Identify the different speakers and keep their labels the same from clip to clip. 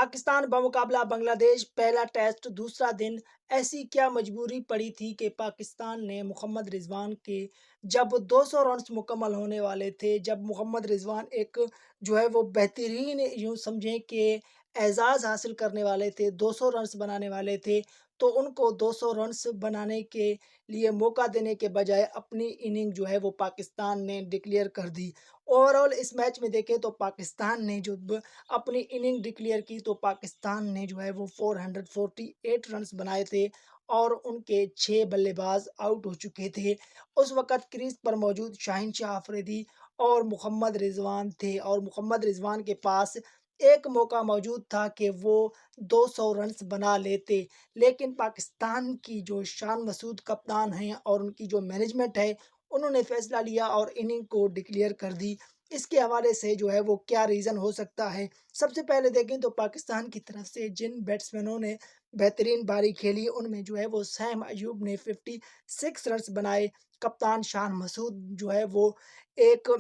Speaker 1: पाकिस्तान बमुकाबला बांग्लादेश पहला टेस्ट दूसरा दिन। ऐसी क्या मजबूरी पड़ी थी कि पाकिस्तान ने मोहम्मद रिजवान के जब 200 रन्स मुकम्मल होने वाले थे, जब मोहम्मद रिजवान एक जो है वो बेहतरीन यूँ समझें कि एजाज़ हासिल करने वाले थे, 200 रन्स बनाने वाले थे, तो उनको 200 रन्स बनाने के लिए मौका देने के बजाय अपनी इनिंग जो है वो पाकिस्तान ने डिक्लेयर कर दी। ओवरऑल इस मैच में देखें तो पाकिस्तान ने जो अपनी इनिंग डिक्लेयर की तो पाकिस्तान ने जो है वो 448 रन्स बनाए थे और उनके 6 बल्लेबाज आउट हो चुके थे। उस वक़्त क्रीज़ पर मौजूद शाहीन शाह अफरीदी और मोहम्मद रिज़वान थे और मोहम्मद रिज़वान के पास एक मौका मौजूद था कि वो 200 रन्स बना लेते। लेकिन पाकिस्तान की जो शान मसूद कप्तान हैं और उनकी जो मैनेजमेंट है, उन्होंने फ़ैसला लिया और इनिंग को डिक्लेयर कर दी। इसके हवाले से जो है वो क्या रीज़न हो सकता है? सबसे पहले देखें तो पाकिस्तान की तरफ से जिन बैट्समैनों ने बेहतरीन पारी खेली उनमें जो है वो सैम अयूब ने 56 रन्स बनाए। कप्तान शान मसूद जो है वो एक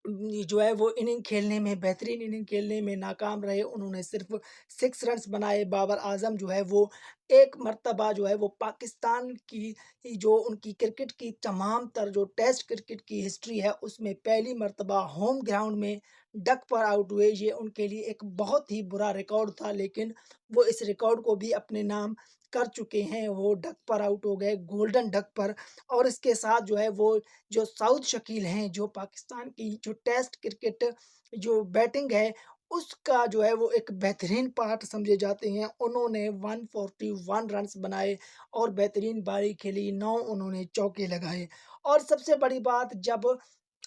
Speaker 1: जो है वो इनिंग खेलने में बेहतरीन इनिंग खेलने में नाकाम रहे। उन्होंने सिर्फ़ 6 रन्स बनाए। बाबर आज़म जो है वो एक मर्तबा जो है वो पाकिस्तान की जो उनकी क्रिकेट की तमाम तर जो टेस्ट क्रिकेट की हिस्ट्री है उसमें पहली मर्तबा होम ग्राउंड में डक पर आउट हुए। ये उनके लिए एक बहुत ही बुरा रिकॉर्ड था, लेकिन वो इस रिकॉर्ड को भी अपने नाम कर चुके हैं। वो डक पर आउट हो गए, गोल्डन डक पर। और इसके साथ जो है वो जो साउथ शकील हैं, जो पाकिस्तान की जो टेस्ट क्रिकेट जो बैटिंग है, उसका जो है वो एक बेहतरीन पार्ट समझे जाते हैं। उन्होंने 141 रन्स बनाए और बेहतरीन पारी खेली, 9 उन्होंने चौके लगाए। और सबसे बड़ी बात जब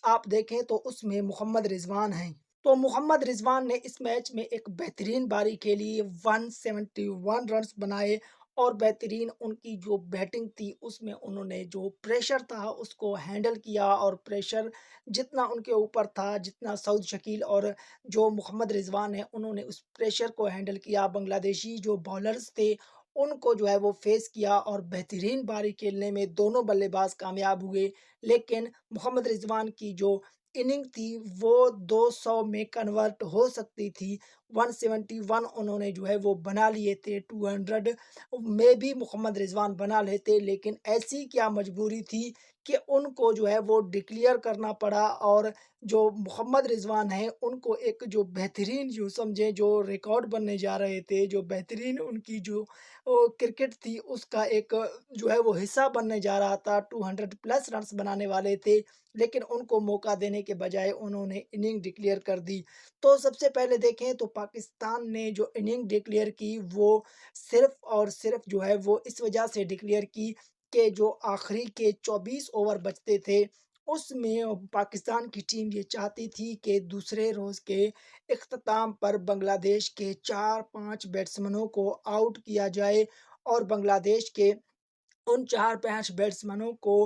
Speaker 1: आप देखें तो उसमें मोहम्मद रिज़वान हैं। तो मोहम्मद रिज़वान ने इस मैच में एक बेहतरीन पारी खेली, 171 रन्स बनाए और बेहतरीन उनकी जो बैटिंग थी उसमें उन्होंने जो प्रेशर था उसको हैंडल किया और प्रेशर जितना उनके ऊपर था, जितना सऊद शकील और जो मोहम्मद रिज़वान है उन्होंने उस प्रेशर को हैंडल किया। बांग्लादेशी जो बॉलर्स थे उनको जो है वो फेस किया और बेहतरीन पारी खेलने में दोनों बल्लेबाज कामयाब हुए। लेकिन मोहम्मद रिज़वान की जो इनिंग थी वो 200 में कन्वर्ट हो सकती थी। 171 उन्होंने जो है वो बना लिए थे, 200 में भी मोहम्मद रिज़वान बना लेते, लेकिन ऐसी क्या मजबूरी थी कि उनको जो है वो डिक्लेयर करना पड़ा। और जो मोहम्मद रिज़वान हैं उनको एक जो बेहतरीन यूँ समझें जो रिकॉर्ड बनने जा रहे थे, जो बेहतरीन उनकी जो क्रिकेट थी उसका एक जो है वो हिस्सा बनने जा रहा था, 200 प्लस रन्स बनाने वाले थे, लेकिन उनको मौका देने के बजाय उन्होंने इनिंग डिक्लेयर कर दी। तो सबसे पहले देखें तो पाकिस्तान ने जो इनिंग डिक्लेयर की वो सिर्फ़ और सिर्फ़ जो है वो इस वजह से डिक्लेयर की कि जो आखिरी के 24 ओवर बचते थे, उसमें पाकिस्तान की टीम ये चाहती थी कि दूसरे रोज़ के इख्तिताम पर बांग्लादेश के 4-5 बैट्समैनों को आउट किया जाए और बांग्लादेश के उन 4-5 बैट्समैनों को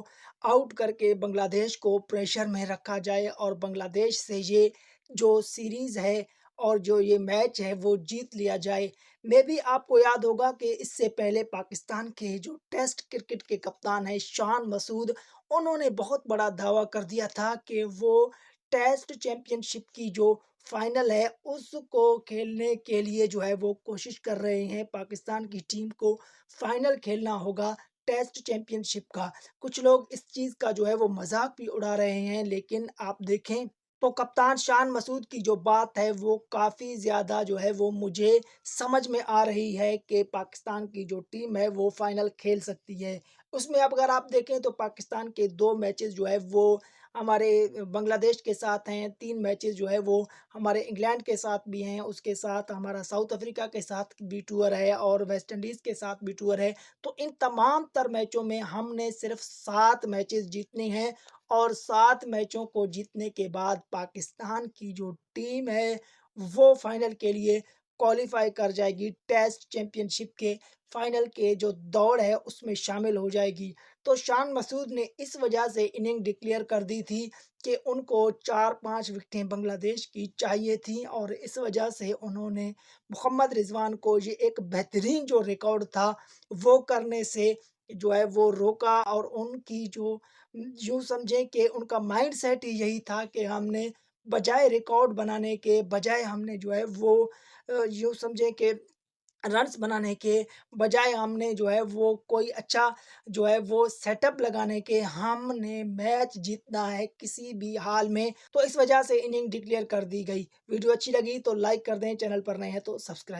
Speaker 1: आउट करके बांग्लादेश को प्रेशर में रखा जाए और बांग्लादेश से ये जो सीरीज़ है और जो ये मैच है वो जीत लिया जाए। मेबी आपको याद होगा कि इससे पहले पाकिस्तान के जो टेस्ट क्रिकेट के कप्तान हैं शान मसूद, उन्होंने बहुत बड़ा दावा कर दिया था कि वो टेस्ट चैंपियनशिप की जो फाइनल है उसको खेलने के लिए जो है वो कोशिश कर रहे हैं। पाकिस्तान की टीम को फाइनल खेलना होगा टेस्ट चैंपियनशिप का। कुछ लोग इस चीज़ का जो है वो मज़ाक भी उड़ा रहे हैं, लेकिन आप देखें तो कप्तान शान मसूद की जो बात है वो काफ़ी ज़्यादा जो है वो मुझे समझ में आ रही है कि पाकिस्तान की जो टीम है वो फाइनल खेल सकती है। उसमें अब अगर आप देखें तो पाकिस्तान के 2 मैचेज़ जो है वो हमारे बांग्लादेश के साथ हैं, 3 मैचेज़ जो है वो हमारे इंग्लैंड के साथ भी हैं, उसके साथ हमारा साउथ अफ्रीका के साथ भी टूर है और वेस्ट इंडीज़ के साथ भी टूर है। तो इन तमाम तर मैचों में हमने सिर्फ़ 7 मैचेज़ जीतने हैं और 7 मैचों को जीतने के बाद पाकिस्तान की जो टीम है, वो फाइनल के लिए क्वालीफ़ाई कर जाएगी। टेस्ट चैंपियनशिप के फाइनल के जो दौड़ है, उसमें शामिल हो जाएगी। तो शान मसूद ने इस वजह से इनिंग डिक्लेयर कर दी थी कि उनको 4-5 विकेटें बांग्लादेश की चाहिए थीं और इस वजह से उन्होंने मोहम्मद रिज़वान को ये एक बेहतरीन जो रिकॉर्ड था, वो करने से जो है वो रोका और उनकी जो यूँ समझें कि उनका माइंडसेट ही यही था कि हमने बजाय रिकॉर्ड बनाने के बजाय हमने जो है वो यूँ समझें کہ रन्स बनाने के बजाय हमने जो है वो कोई अच्छा जो है वो सेटअप लगाने के हमने मैच जीतना है किसी भी हाल में, तो इस वजह से इनिंग डिक्लेयर कर दी गई। वीडियो अच्छी लगी तो लाइक कर दें, चैनल पर नए हैं तो सब्सक्राइब